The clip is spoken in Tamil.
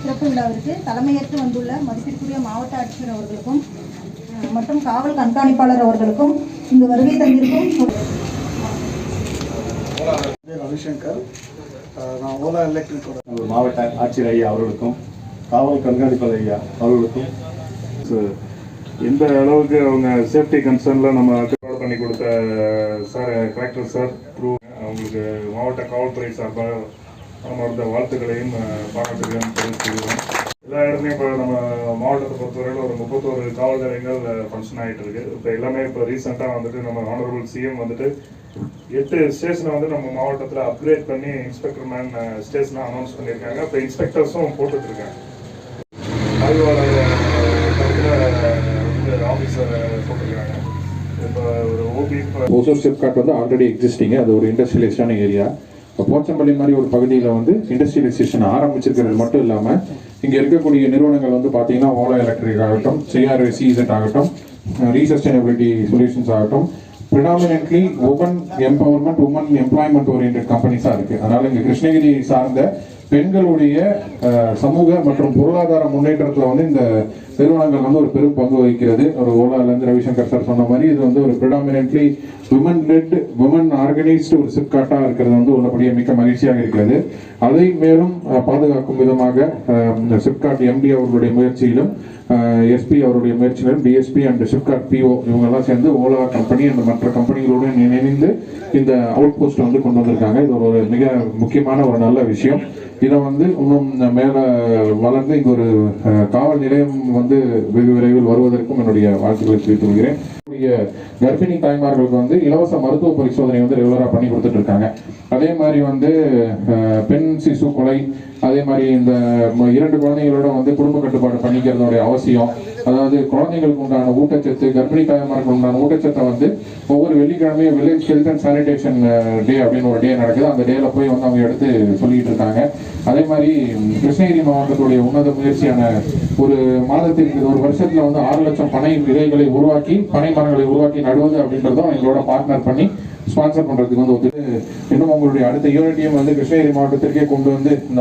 சிறப்பு விழாவிற்கு தலைமையேற்று வந்துள்ள மதிப்பிற்குரிய மாவட்ட ஆட்சியர் அவர்களுக்கும் மற்றும் காவல் கண்காணிப்பாளர் அவர்களுக்கும் இங்கு வருகை தந்திருக்கும் ரவிசங்கர், நான் ஓலா எலக்ட்ரிக் மாவட்ட ஆட்சியர் ஐயா அவர்களுக்கும் காவல் கண்காணிப்பாளர் ஐயா அவர்களுக்கும் எந்த அளவுக்கு அவங்க சேஃப்டி கன்சர்னில் நம்ம கண்ட்ரோல் பண்ணி கொடுத்த சார் கலெக்டர் சார் த்ரூ அவங்களுக்கு மாவட்ட காவல்துறை சார்பாக நம்மளோட வாழ்த்துக்களையும் பாராட்டுகளையும் தெரிவித்துக்கிறோம். எல்லா இடத்துலையும் இப்போ நம்ம மாவட்டத்தை பொறுத்தவரையில் ஒரு 31 காவல் நிலையங்கள் ஃபங்க்ஷன் ஆகிட்டு இருக்கு. இப்போ எல்லாமே இப்போ ரீசெண்டாக வந்துட்டு நம்ம ஆனரபிள் சிஎம் வந்துட்டு 8 ஸ்டேஷனை வந்து நம்ம மாவட்டத்தில் அப்கிரேட் பண்ணி இன்ஸ்பெக்டர் மேன் ஸ்டேஷனாக அனௌன்ஸ் பண்ணியிருக்காங்க. இப்போ இன்ஸ்பெக்டர்ஸும் போட்டுட்ருக்காங்க. ஆய்வாளர் ஆஃபீஸர் போட்டிருக்காங்க. இப்போ ஒரு ஓபி ஓசூர் சிப்காட் வந்து ஆல்ரெடி எக்ஸிஸ்டிங், அது ஒரு இண்டஸ்ட்ரியலைஸ்டான ஏரியா. போச்சம்பள்ளி மாதிரி ஒரு பகுதியில் வந்து இண்டஸ்ட்ரியலைசேஷன் ஆரம்பிச்சிருக்கிறது மட்டும் இல்லாமல் இங்கே இருக்கக்கூடிய நிறுவனங்கள் வந்து பார்த்தீங்கன்னா ஓலா எலக்ட்ரிக் ஆகட்டும், CRSEZ ஆகட்டும், ரீசஸ்டைனபிலிட்டி சொல்யூஷன்ஸ் ஆகட்டும், predominantly women empowerment, women employment orient கம்பெனிஸாக இருக்குது. அதனால் இங்கே கிருஷ்ணகிரி சார்ந்த பெண்களுடைய சமூக மற்றும் பொருளாதார முன்னேற்றத்தில் வந்து இந்த நிறுவனங்கள் வந்து ஒரு பெரும் பங்கு வகிக்கிறது. ஒரு ஓலாலேருந்து ரவிசங்கர் சார் சொன்ன மாதிரி இது வந்து ஒரு predominantly women let, women organised ஒரு சிப்காட்டாக இருக்கிறது வந்து உள்ளபடியே மிக மகிழ்ச்சியாக இருக்கிறது. அதை மேலும் பாதுகாக்கும் விதமாக சிப்காட் MD அவர்களுடைய முயற்சியிலும், SP அவருடைய முயற்சியிலும், DSP அண்ட் சிப்காட் PO இவங்கெல்லாம் சேர்ந்து ஓலா கம்பெனி அந்த மற்ற கம்பெனிகளுடன் இணைந்து இந்த அவுட் போஸ்ட் வந்து கொண்டு வந்திருக்காங்க. இது ஒரு மிக முக்கியமான ஒரு நல்ல விஷயம். இதை வந்து இன்னும் மேலே வளர்ந்து இங்கே ஒரு காவல் நிலையம் வந்து வெகு விரைவில் வருவதற்கும் என்னுடைய வாழ்த்துக்களை தெரிவித்துக் கொள்கிறேன். கர்ப்பிணி தாய்மார்களுக்கு வந்து இலவச மருத்துவ பரிசோதனை வந்து ரெகுலராக பண்ணி கொடுத்துட்டு இருக்காங்க. அதே மாதிரி வந்து பெண் சிசு கொலை, அதே மாதிரி இந்த 2 குழந்தைகளோட வந்து குடும்ப கட்டுப்பாடு பண்ணிக்கிறதுடைய அவசியம். அதாவது குழந்தைங்களுக்கு உண்டான ஊட்டச்சத்து, கர்ப்பிணி தாய்மார்களுக்கு உண்டான ஊட்டச்சத்தை வந்து ஒவ்வொரு வெள்ளிக்கிழமையும் வில்லேஜ் ஹெல்த் அண்ட் சானிடேஷன் டே அப்படின்னு ஒரு டே நடக்குது. அந்த டேல போய் வந்து அவங்க எடுத்து சொல்லிட்டு இருக்காங்க. அதே மாதிரி கிருஷ்ணகிரி மாவட்டத்துடைய உன்னத முயற்சியான ஒரு மாதத்திற்கு ஒரு வருஷத்துல வந்து 6 லட்சம் பனை விதைகளை உருவாக்கி, பனை மரங்களை உருவாக்கி நடுவது அப்படின்றதும் எங்களோட பார்ட்னர் பண்ணி ஸ்பான்சர் பண்றதுக்கு வந்து ஒத்து இன்னும் உங்களுடைய அடுத்த யூனிட்டையும் வந்து கிருஷ்ணகிரி மாவட்டத்திற்கே கொண்டு வந்து இந்த